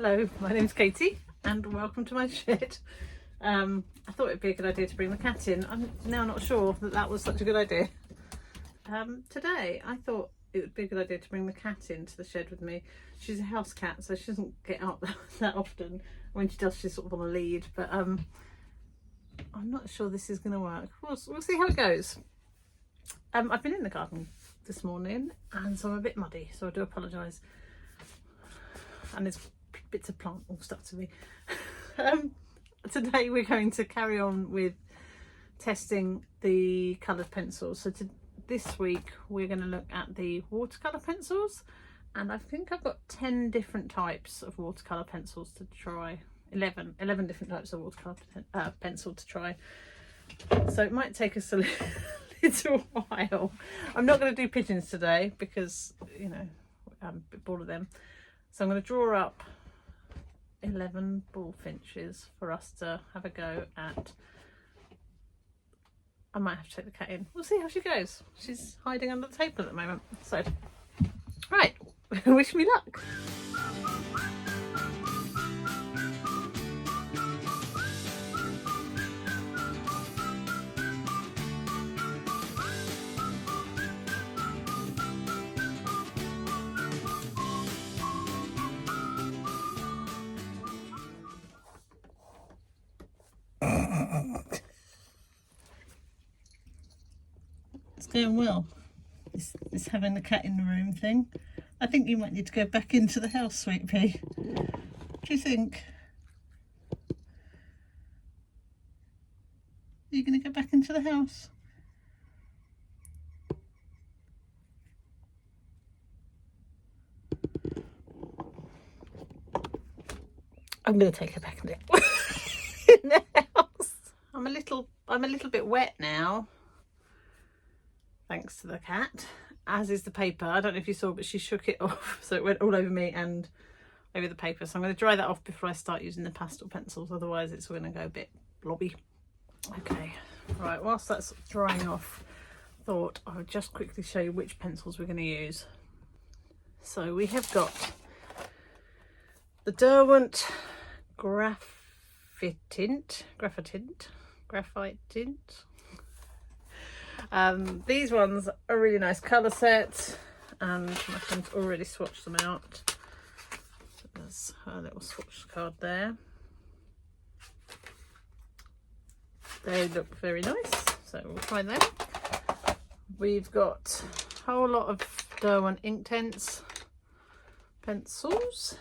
Hello, my name's Katie and welcome to my shed. I thought it'd be a good idea to bring the cat in. I'm now not sure that was such a good idea. Today I thought it would be a good idea to bring the cat into the shed with me. She's a house cat, so she doesn't get out that often. When she does, she's sort of on a lead, but I'm not sure this is going to work. We'll see how it goes. I've been in the garden this morning and so I'm a bit muddy, so I do apologise. And there's bits of plant all stuck to me. Today we're going to carry on with testing the coloured pencils. So this week we're going to look at the watercolour pencils, and I think I've got 10 different types of watercolour pencils to try. 11 different types of watercolour pencil to try. So it might take us a little while. I'm not going to do pigeons today because, you know, I'm a bit bored of them. So I'm going to draw up 11 bullfinches for us to have a go at. I might have to take the cat in. We'll see how she goes. She's hiding under the table at the moment. So, right, wish me luck. It's going well, this having the cat in the room thing. I think you might need to go back into the house, Sweet Pea. Do you think? Are you going to go back into the house? I'm going to take her back in the house. I'm a little bit wet now, thanks to the cat, as is the paper. I don't know if you saw, but she shook it off, so it went all over me and over the paper. So I'm going to dry that off before I start using the pastel pencils, otherwise it's going to go a bit blobby. Okay, right, whilst that's drying off, I thought I would just quickly show you which pencils we're going to use. So we have got the Derwent Graphitint. These ones are really nice colour sets, and my friend's already swatched them out. So there's her little swatch card there. They look very nice, so we'll try them. We've got a whole lot of Derwent Inktense pencils.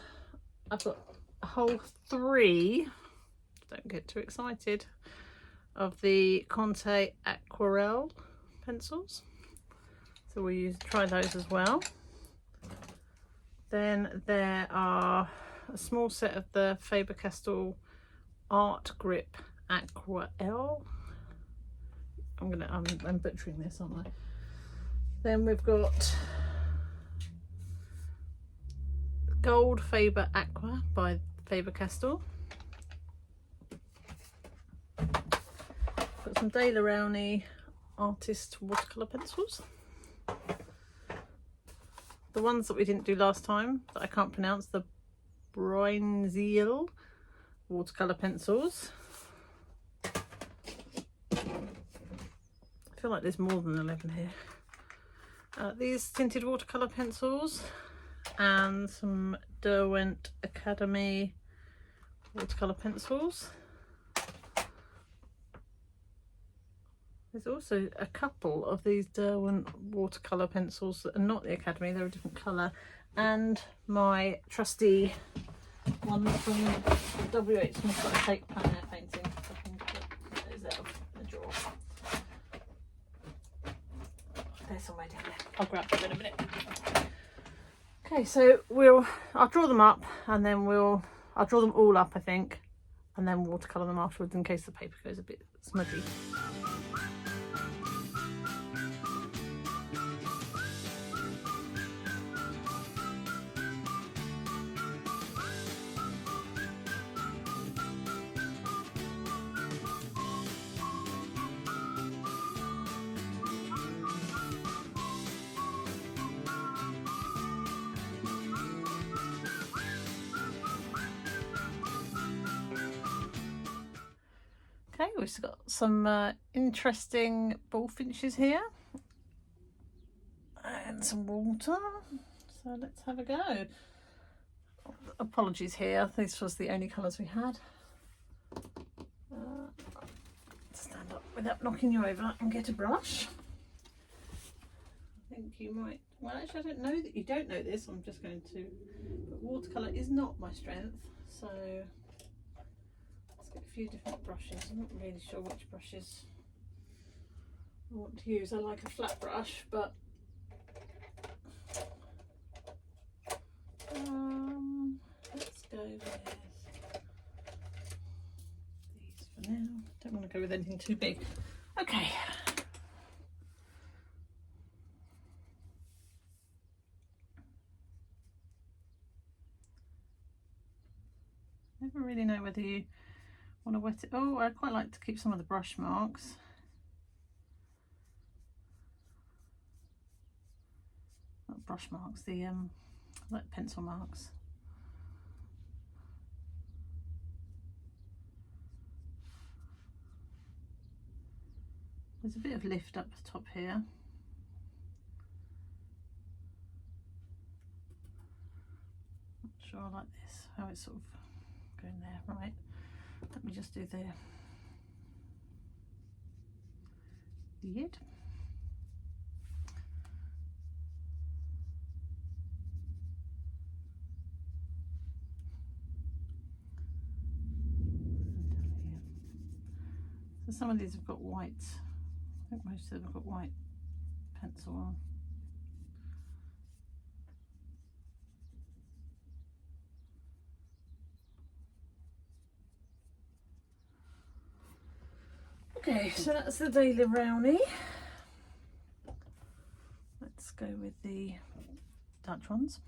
I've got a whole 3, don't get too excited, of the Conte Aquarelle pencils, so we'll try those as well. Then there are a small set of the Faber-Castell Art Grip Aquarelle. I'm butchering this, aren't I? Then we've got Gold Faber Aqua by Faber-Castell. Got some Rowney artist watercolour pencils. The ones that we didn't do last time that I can't pronounce, the Brynzelle watercolour pencils. I feel like there's more than 11 here. These tinted watercolour pencils and some Derwent Academy watercolour pencils. There's also a couple of these Derwent watercolour pencils that are not the Academy, they're a different colour, and my trusty one from WHSmith that I take plein air painting. So I can get those out of the drawer. They're somewhere down there. I'll grab them in a minute. Okay, so I'll draw them up, and then I'll draw them all up, I think, and then watercolour them afterwards in case the paper goes a bit smudgy. we've got some interesting bullfinches here and some water, so let's have a go. Apologies here, this was the only colours we had. Stand up without knocking you over and get a brush. I think you might, well actually I don't know that you don't know this, I'm just going to, but watercolour is not my strength, so let's get a few different brushes. I'm not really sure which brushes I want to use. I like a flat brush, but let's go with these for now. Don't want to go with anything too big. Okay. Never really know whether you want to wet it. Oh, I quite like to keep some of the brush marks. Not brush marks, the like pencil marks. There's a bit of lift up the top here. Not sure I like this, how it's sort of going there. Right, let me just do the lid. So some of these have got white, I think most of them have got white pencil on. Okay, so that's the Daily Rowney. Let's go with the Dutch ones.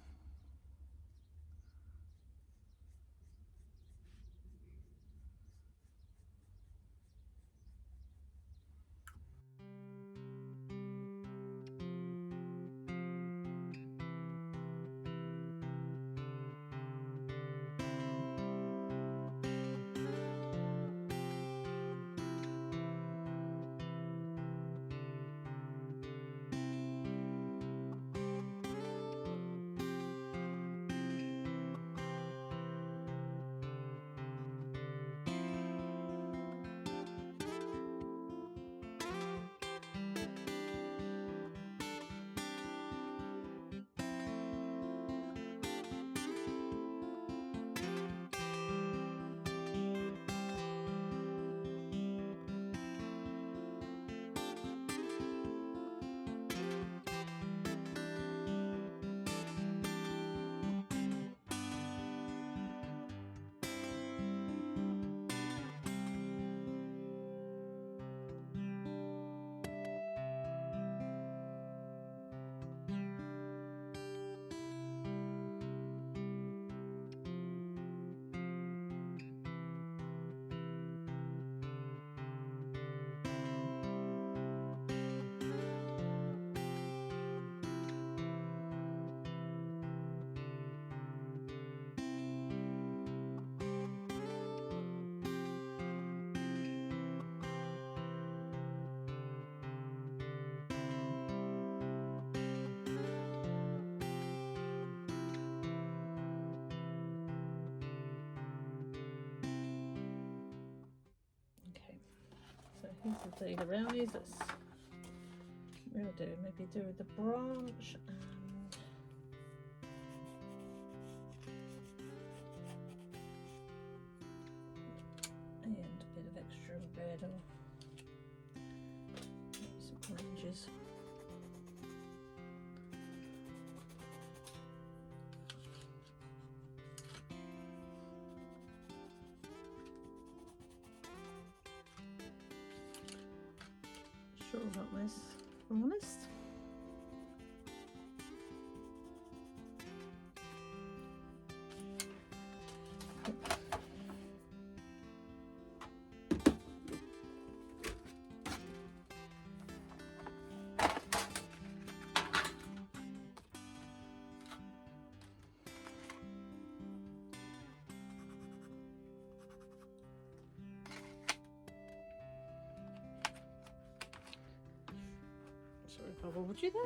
Here's the Daily Brownies. Let's we'll do maybe do the branch and a bit of extra red or maybe some oranges. Sure about this, if I'm honest. Oh, would you there?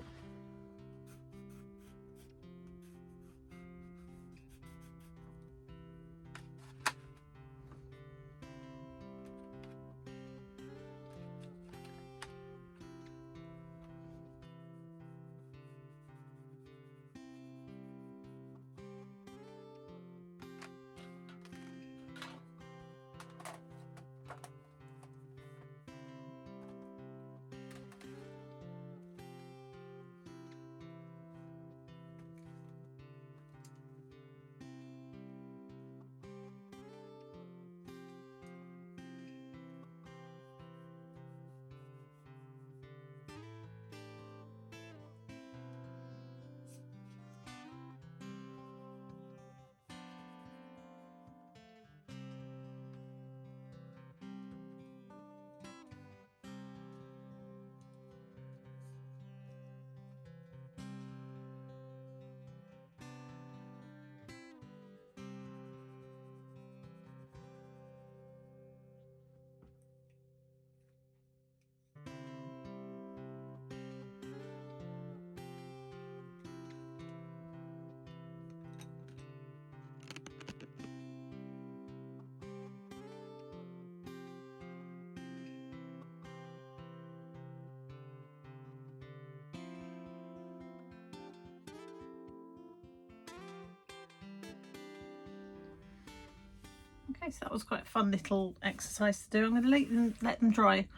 Okay, so that was quite a fun little exercise to do. I'm going to let them dry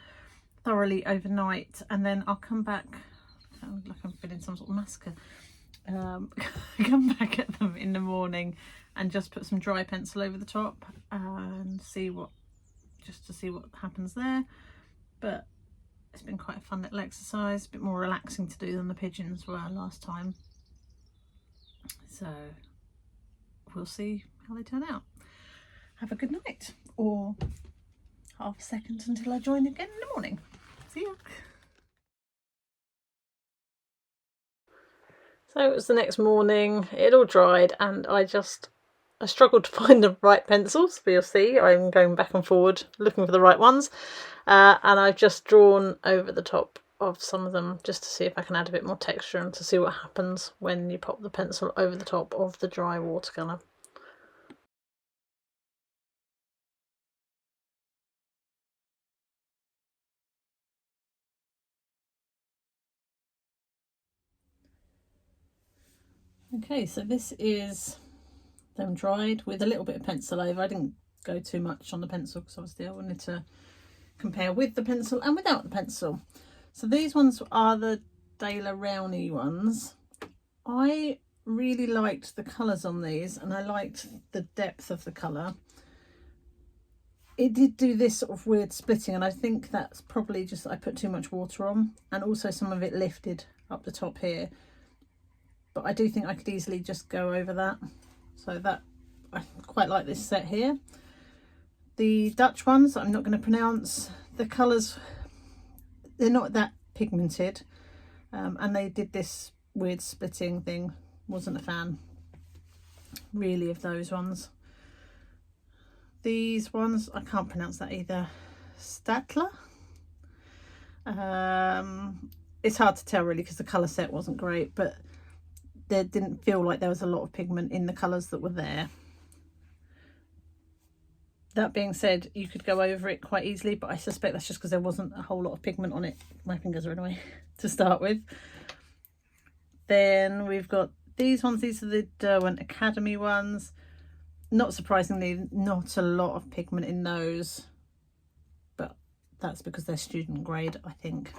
thoroughly overnight, and then I'll come back. I sound like I've been in some sort of massacre. Come back at them in the morning and just put some dry pencil over the top and see what happens there. But it's been quite a fun little exercise, a bit more relaxing to do than the pigeons were last time. So we'll see how they turn out. Have a good night, or half a second until I join again in the morning. See ya. So it was the next morning, it all dried, and I struggled to find the right pencils, but you'll see I'm going back and forward looking for the right ones, and I've just drawn over the top of some of them just to see if I can add a bit more texture and to see what happens when you pop the pencil over the top of the dry watercolour. Okay, so this is them dried with a little bit of pencil over. I didn't go too much on the pencil because obviously I wanted to compare with the pencil and without the pencil. So these ones are the Rowney ones. I really liked the colours on these, and I liked the depth of the colour. It did do this sort of weird splitting, and I think that's probably just I put too much water on, and also some of it lifted up the top here. But I do think I could easily just go over that. So that, I quite like this set here. The Dutch ones, I'm not going to pronounce. The colours, they're not that pigmented. And they did this weird splitting thing. Wasn't a fan, really, of those ones. These ones, I can't pronounce that either. Stadtler. It's hard to tell really because the colour set wasn't great, but there didn't feel like there was a lot of pigment in the colours that were there. That being said, you could go over it quite easily, but I suspect that's just because there wasn't a whole lot of pigment on it. My fingers are in the way to start with. Then we've got these ones. These are the Derwent Academy ones. Not surprisingly, not a lot of pigment in those, but that's because they're student grade, I think.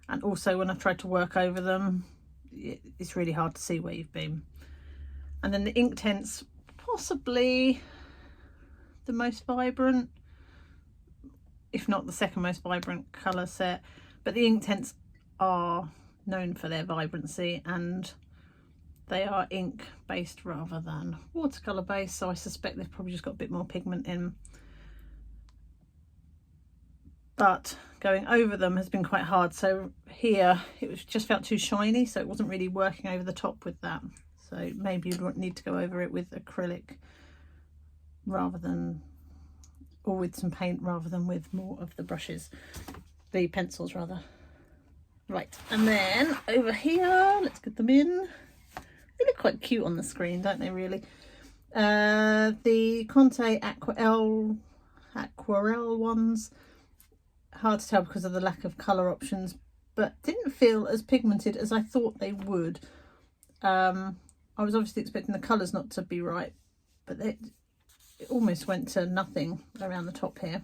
And also when I've tried to work over them, it's really hard to see where you've been. And then the Inktense, possibly the most vibrant, if not the second most vibrant colour set. But the Inktense are known for their vibrancy, and they are ink based rather than watercolour based, so I suspect they've probably just got a bit more pigment in. But going over them has been quite hard. So here just felt too shiny, so it wasn't really working over the top with that. So maybe you'd need to go over it with acrylic rather than, or with some paint rather than with more of the brushes. the pencils rather. Right, and then over here, let's get them in. They look quite cute on the screen, don't they, really? The Conte Aquarelle ones, hard to tell because of the lack of colour options, but didn't feel as pigmented as I thought they would. I was obviously expecting the colours not to be right, but it almost went to nothing around the top here.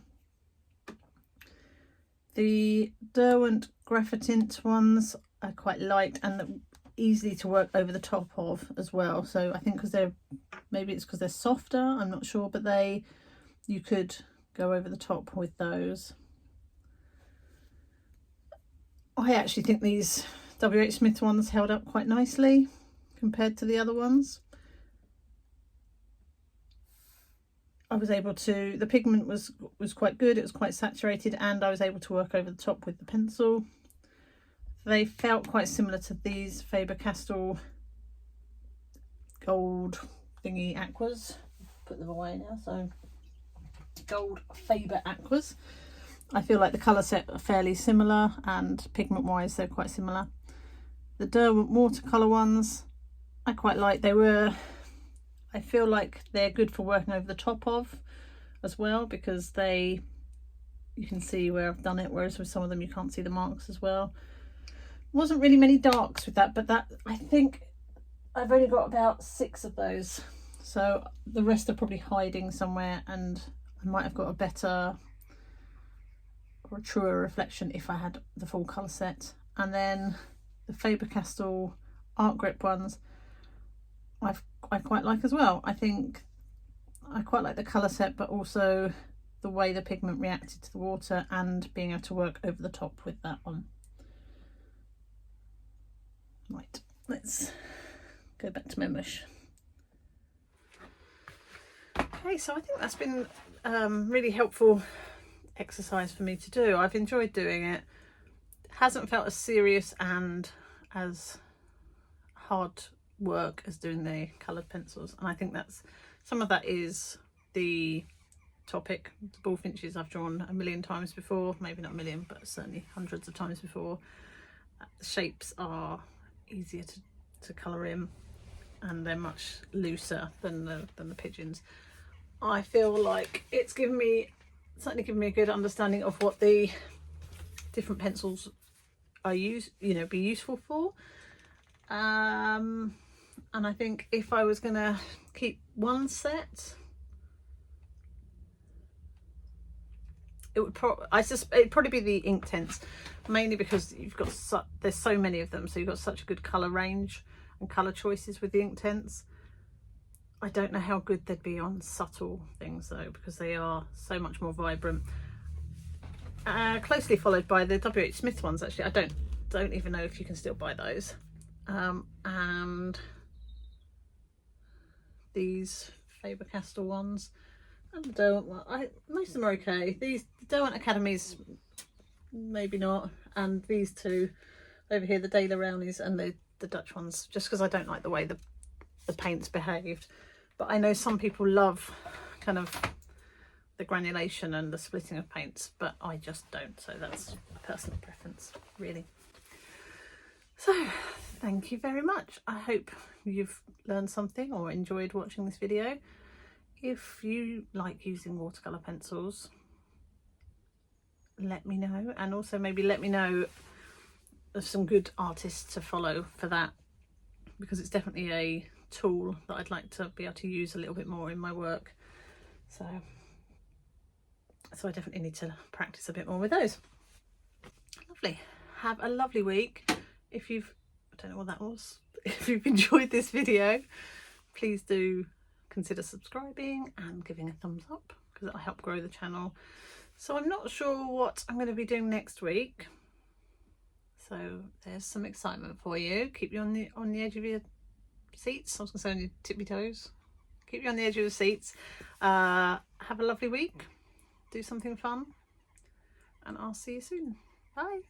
The Derwent Graphitint ones I quite liked, and easy to work over the top of as well. So I think because maybe it's because they're softer, I'm not sure, but you could go over the top with those. I actually think these WHSmith ones held up quite nicely compared to the other ones. I was able to, the pigment was quite good, it was quite saturated, and I was able to work over the top with the pencil. They felt quite similar to these Faber-Castell gold thingy aquas. Put them away now. So gold Faber aquas. I feel like the colour set are fairly similar, and pigment wise they're quite similar. The Derwent watercolour ones I quite like. I feel like they're good for working over the top of as well, because you can see where I've done it, whereas with some of them you can't see the marks as well. Wasn't really many darks with that, but I think I've only got about 6 of those, so the rest are probably hiding somewhere, and I might have got a better or a truer reflection if I had the full colour set. And then the Faber-Castell Art Grip ones I quite like as well. I think I quite like the colour set, but also the way the pigment reacted to the water and being able to work over the top with that one. Right, let's go back to my mush. Okay, so I think that's been really helpful exercise for me to do. I've enjoyed doing it. Hasn't felt as serious and as hard work as doing the coloured pencils, and I think that's some of that is the topic. The bullfinches I've drawn a million times before, maybe not a million, but certainly hundreds of times before. The shapes are easier to colour in, and they're much looser than the pigeons. I feel like it's certainly given me a good understanding of what the different pencils are be useful for. And I think if I was gonna keep one set, it'd probably be the Inktense, mainly because there's so many of them, so you've got such a good colour range and colour choices with the Inktense. I don't know how good they'd be on subtle things though, because they are so much more vibrant. Closely followed by the WHSmith ones. Actually, I don't even know if you can still buy those. And these Faber-Castell ones, and the Derwent one. Most of them are okay. These Derwent Academies, maybe not, and these two over here, the Rowneys and the Dutch ones, just because I don't like the way the paint's behaved. But I know some people love kind of the granulation and the splitting of paints, but I just don't, so that's a personal preference really. So thank you very much. I hope you've learned something or enjoyed watching this video. If you like using watercolour pencils, let me know, and also maybe let me know of some good artists to follow for that, because it's definitely a tool that I'd like to be able to use a little bit more in my work. So I definitely need to practice a bit more with those. Lovely. Have a lovely week. If I don't know what that was. If you've enjoyed this video, please do consider subscribing and giving a thumbs up, because it'll help grow the channel. So I'm not sure what I'm going to be doing next week, so there's some excitement for you. Keep you on the edge of your seats. I was going to say on your tippy toes. Keep you on the edge of your seats. Have a lovely week. Do something fun, and I'll see you soon. Bye.